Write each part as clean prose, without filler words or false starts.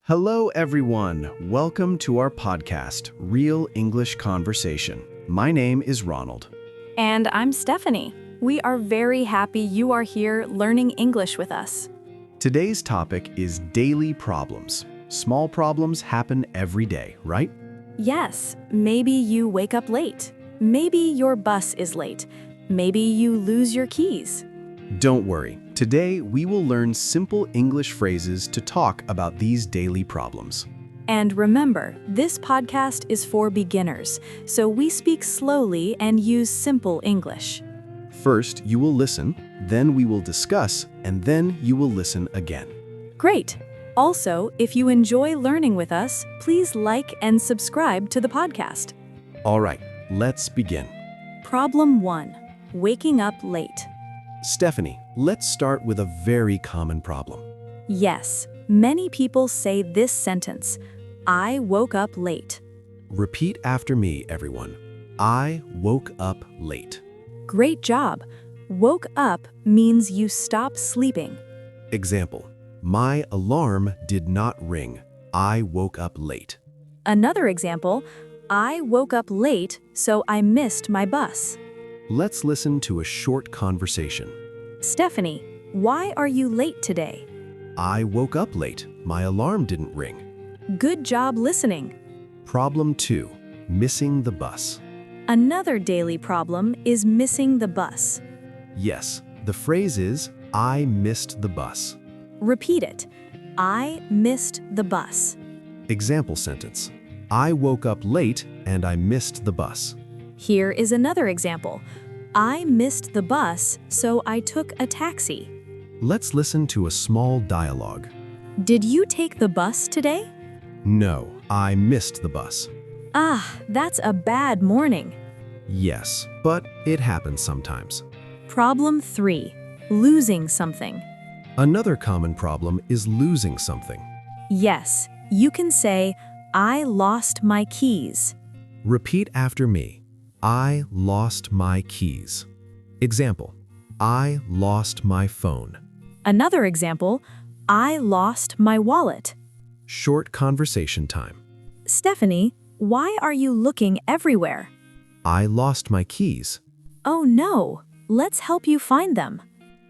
Hello, everyone. Welcome to our podcast, Real English Conversation. My name is Ronald. And I'm Stephanie. We are very happy you are here learning English with us. Today's topic is daily problems. Small problems happen every day, right? Yes, maybe you wake up late. Maybe your bus is late. Maybe you lose your keys. Don't worry. Today, we will learn simple English phrases to talk about these daily problems. And remember, this podcast is for beginners, so we speak slowly and use simple English. First, you will listen, then we will discuss, and then you will listen again. Great! Also, if you enjoy learning with us, please like and subscribe to the podcast. All right, let's begin. Problem 1. Waking up late. Stephanie, let's start with a very common problem. Yes, many people say this sentence, I woke up late. Repeat after me, everyone. I woke up late. Great job. Woke up means you stop sleeping. Example, my alarm did not ring. I woke up late. Another example, I woke up late, so I missed my bus. Let's listen to a short conversation. Stephanie, why are you late today? I woke up late. My alarm didn't ring. Good job listening. Problem 2, missing the bus. Another daily problem is missing the bus. Yes, the phrase is, I missed the bus. Repeat it. I missed the bus. Example sentence, I woke up late and I missed the bus. Here is another example. I missed the bus, so I took a taxi. Let's listen to a small dialogue. Did you take the bus today? No, I missed the bus. Ah, that's a bad morning. Yes, but it happens sometimes. Problem 3. Losing something. Another common problem is losing something. Yes, you can say, I lost my keys. Repeat after me. I lost my keys. Example, I lost my phone. Another example, I lost my wallet. Short conversation time. Stephanie, why are you looking everywhere? I lost my keys. Oh no, let's help you find them.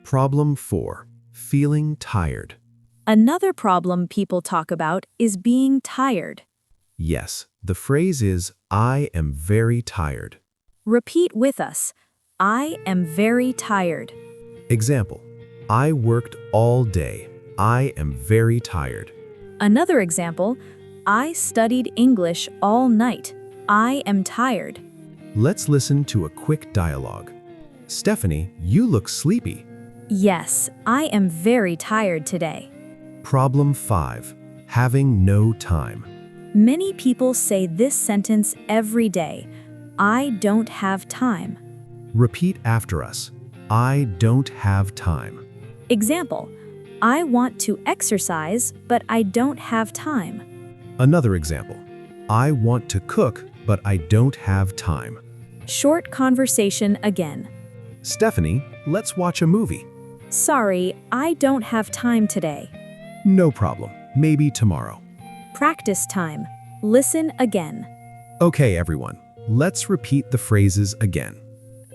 Problem 4, feeling tired. Another problem people talk about is being tired. Yes, the phrase is, I am very tired. Repeat with us. I am very tired. Example, I worked all day. I am very tired. Another example, I studied English all night. I am tired. Let's listen to a quick dialogue. Stephanie, you look sleepy. Yes, I am very tired today. Problem 5, having no time. Many people say this sentence every day. I don't have time. Repeat after us. I don't have time. Example, I want to exercise, but I don't have time. Another example, I want to cook, but I don't have time. Short conversation again. Stephanie, let's watch a movie. Sorry, I don't have time today. No problem, maybe tomorrow. Practice time. Listen again. Okay, everyone, let's repeat the phrases again.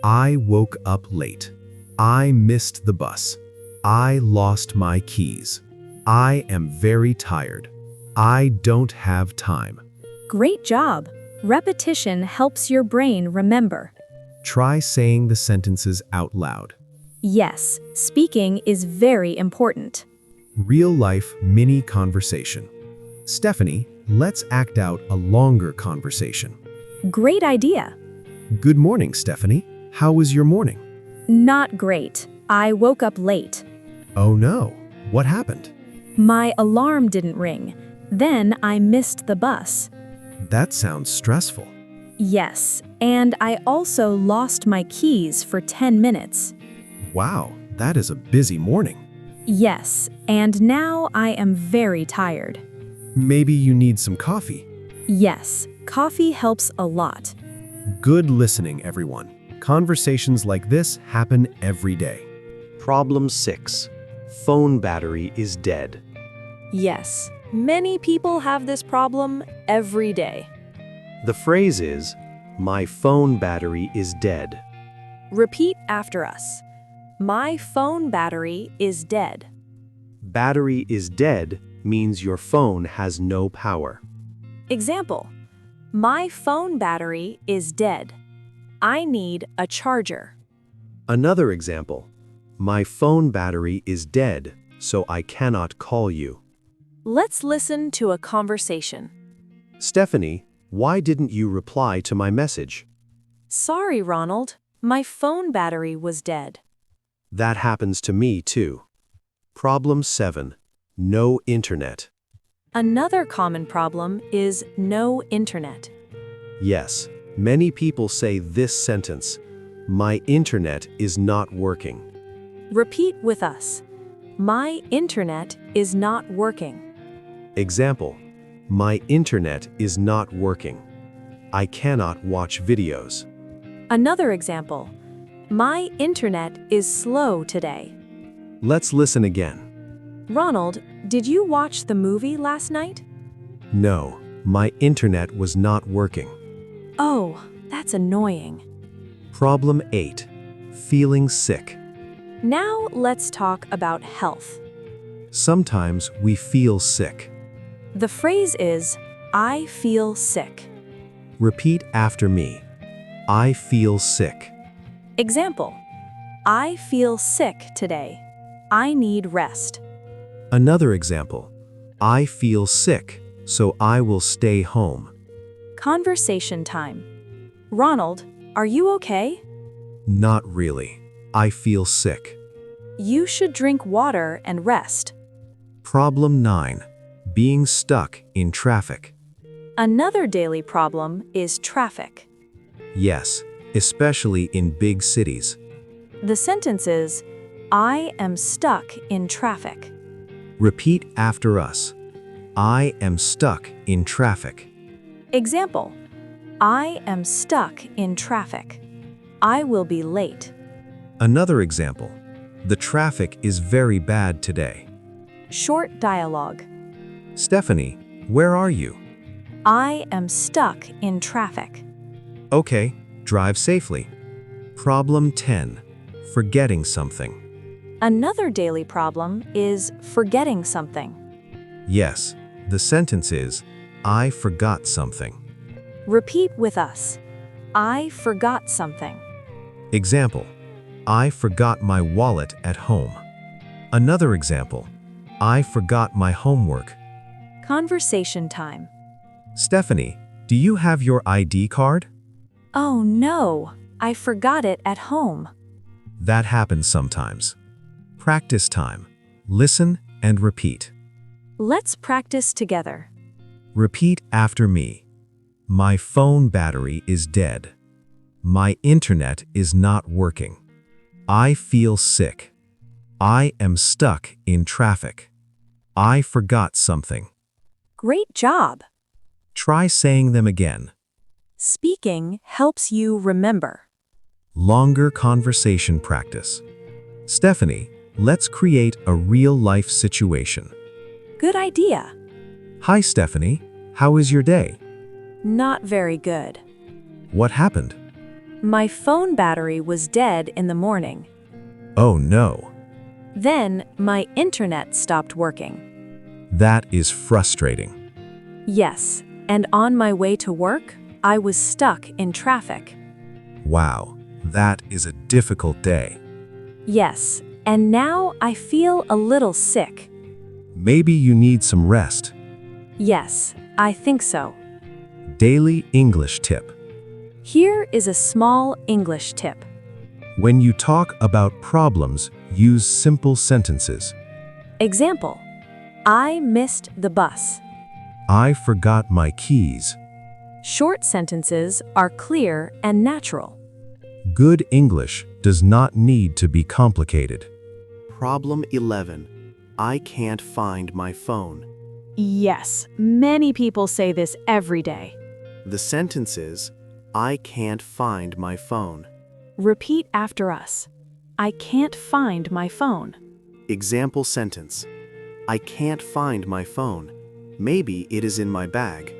I woke up late. I missed the bus. I lost my keys. I am very tired. I don't have time. Great job. Repetition helps your brain remember. Try saying the sentences out loud. Yes, speaking is very important. Real-life mini conversation. Stephanie, let's act out a longer conversation. Great idea. Good morning, Stephanie. How was your morning? Not great. I woke up late. Oh no, what happened? My alarm didn't ring. Then I missed the bus. That sounds stressful. Yes, and I also lost my keys for 10 minutes. Wow, that is a busy morning. Yes, and now I am very tired. Maybe you need some coffee. Yes, coffee helps a lot. Good listening, everyone. Conversations like this happen every day. Problem 6. Phone battery is dead. Yes, Many people have this problem every day. The phrase is, my phone battery is dead. Repeat after us. My phone battery is dead. Battery is dead means your phone has no power. Example: my phone battery is dead. I need a charger. Another example, my phone battery is dead, so I cannot call you. Let's listen to a conversation. Stephanie, why didn't you reply to my message? Sorry, Ronald. My phone battery was dead. That happens to me too. Problem 7. No internet. Another common problem is no internet. Yes, many people say this sentence, my internet is not working. Repeat with us. My internet is not working. Example, my internet is not working. I cannot watch videos. Another example. My internet is slow today. Let's listen again. Ronald, did you watch the movie last night? No, my internet was not working. Oh, that's annoying. Problem 8. Feeling sick. Now let's talk about health. Sometimes we feel sick. The phrase is, I feel sick. Repeat after me. I feel sick. Example: I feel sick today. I need rest. Another example. I feel sick, so I will stay home. Conversation time. Ronald, are you okay? Not really. I feel sick. You should drink water and rest. Problem 9. Being stuck in traffic. Another daily problem is traffic. Yes, especially in big cities. The sentence is, I am stuck in traffic. Repeat after us. I am stuck in traffic. Example: I am stuck in traffic. I will be late. Another example. The traffic is very bad today. Short dialogue. Stephanie, where are you? I am stuck in traffic. Okay, drive safely. Problem 10. Forgetting something. Another daily problem is forgetting something. Yes, the sentence is, I forgot something. Repeat with us. I forgot something. Example, I forgot my wallet at home. Another example, I forgot my homework. Conversation time. Stephanie, do you have your ID card? Oh no, I forgot it at home. That happens sometimes. Practice time. Listen and repeat. Let's practice together. Repeat after me. My phone battery is dead. My internet is not working. I feel sick. I am stuck in traffic. I forgot something. Great job! Try saying them again. Speaking helps you remember. Longer conversation practice. Stephanie, let's create a real-life situation. Good idea. Hi, Stephanie. How is your day? Not very good. What happened? My phone battery was dead in the morning. Oh no. Then my internet stopped working. That is frustrating. Yes, and on my way to work, I was stuck in traffic. Wow, that is a difficult day. Yes, and now I feel a little sick. Maybe you need some rest. Yes, I think so. Daily English tip. Here is a small English tip. When you talk about problems, use simple sentences. Example: I missed the bus. I forgot my keys. Short sentences are clear and natural. Good English does not need to be complicated. Problem 11. I can't find my phone. Yes, many people say this every day. The sentence is, I can't find my phone. Repeat after us. I can't find my phone. Example sentence. I can't find my phone. Maybe it is in my bag.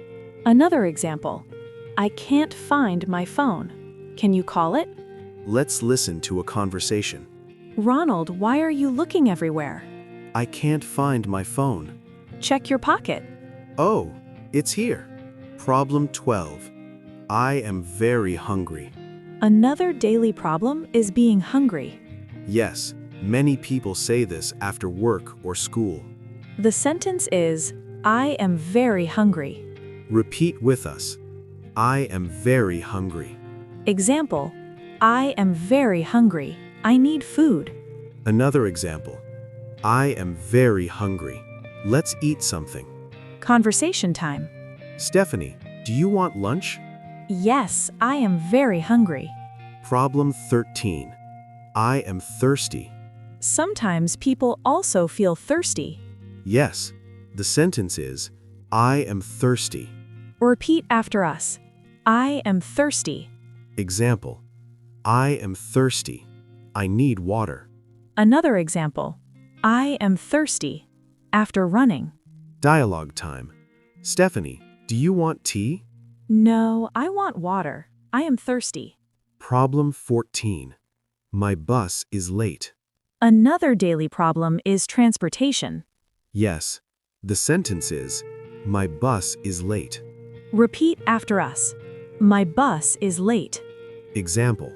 Another example. I can't find my phone. Can you call it? Let's listen to a conversation. Ronald, why are you looking everywhere? I can't find my phone. Check your pocket. Oh, it's here. Problem 12. I am very hungry. Another daily problem is being hungry. Yes, many people say this after work or school. The sentence is, I am very hungry. Repeat with us. I am very hungry. Example, I am very hungry. I need food. Another example. I am very hungry. Let's eat something. Conversation time. Stephanie, do you want lunch? Yes, I am very hungry. Problem 13. I am thirsty. Sometimes people also feel thirsty. Yes, the sentence is, I am thirsty. Repeat after us. I am thirsty. Example. I am thirsty. I need water. Another example. I am thirsty. After running. Dialogue time. Stephanie, do you want tea? No, I want water. I am thirsty. Problem 14. My bus is late. Another daily problem is transportation. Yes, the sentence is, my bus is late. Repeat after us. My bus is late. Example.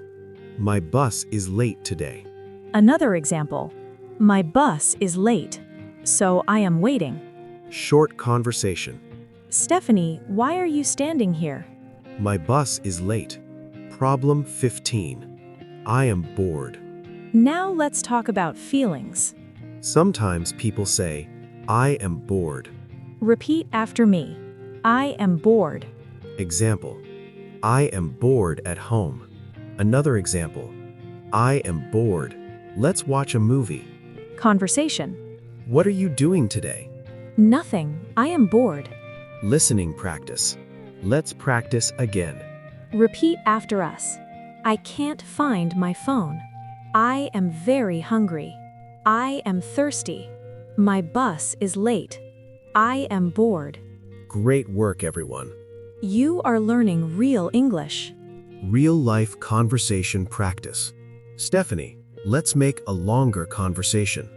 My bus is late today. Another example. My bus is late, so I am waiting. Short conversation. Stephanie, why are you standing here? My bus is late. Problem 15. I am bored. Now let's talk about feelings. Sometimes people say, I am bored. Repeat after me. I am bored. Example. I am bored at home. Another example. I am bored. Let's watch a movie. Conversation. What are you doing today? Nothing. I am bored. Listening practice. Let's practice again. Repeat after us. I can't find my phone. I am very hungry. I am thirsty. My bus is late. I am bored. Great work, everyone. You are learning real English. Real-life conversation practice. Stephanie, let's make a longer conversation.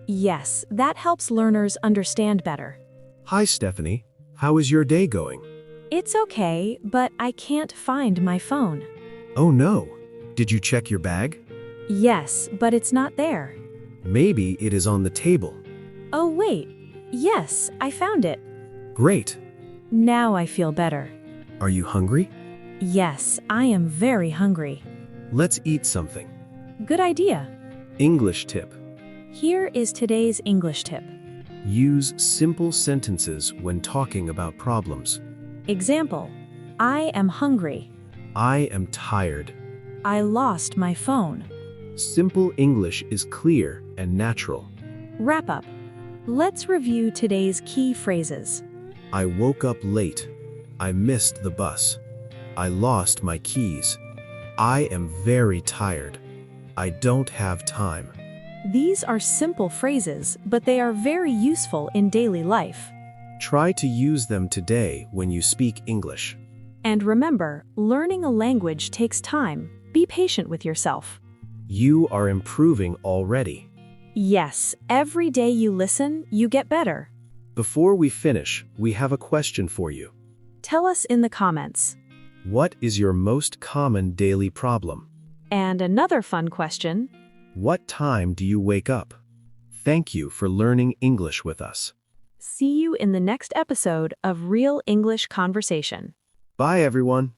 Yes, that helps learners understand better. Hi, Stephanie. How is your day going? It's okay, but I can't find my phone. Oh no. Did you check your bag? Yes, but it's not there. Maybe it is on the table. Oh wait. Yes, I found it. Great. Now I feel better. Are you hungry? Yes, I am very hungry. Let's eat something. Good idea. English tip. Here is today's English tip. Use simple sentences when talking about problems. Example. I am hungry. I am tired. I lost my phone. Simple English is clear and natural. Wrap up. Let's review today's key phrases. I woke up late. I missed the bus. I lost my keys. I am very tired. I don't have time. These are simple phrases, but they are very useful in daily life. Try to use them today when you speak English. And remember, learning a language takes time. Be patient with yourself. You are improving already. Yes, every day you listen, you get better. Before we finish, we have a question for you. Tell us in the comments. What is your most common daily problem? And another fun question. What time do you wake up? Thank you for learning English with us. See you in the next episode of Real English Conversation. Bye, everyone.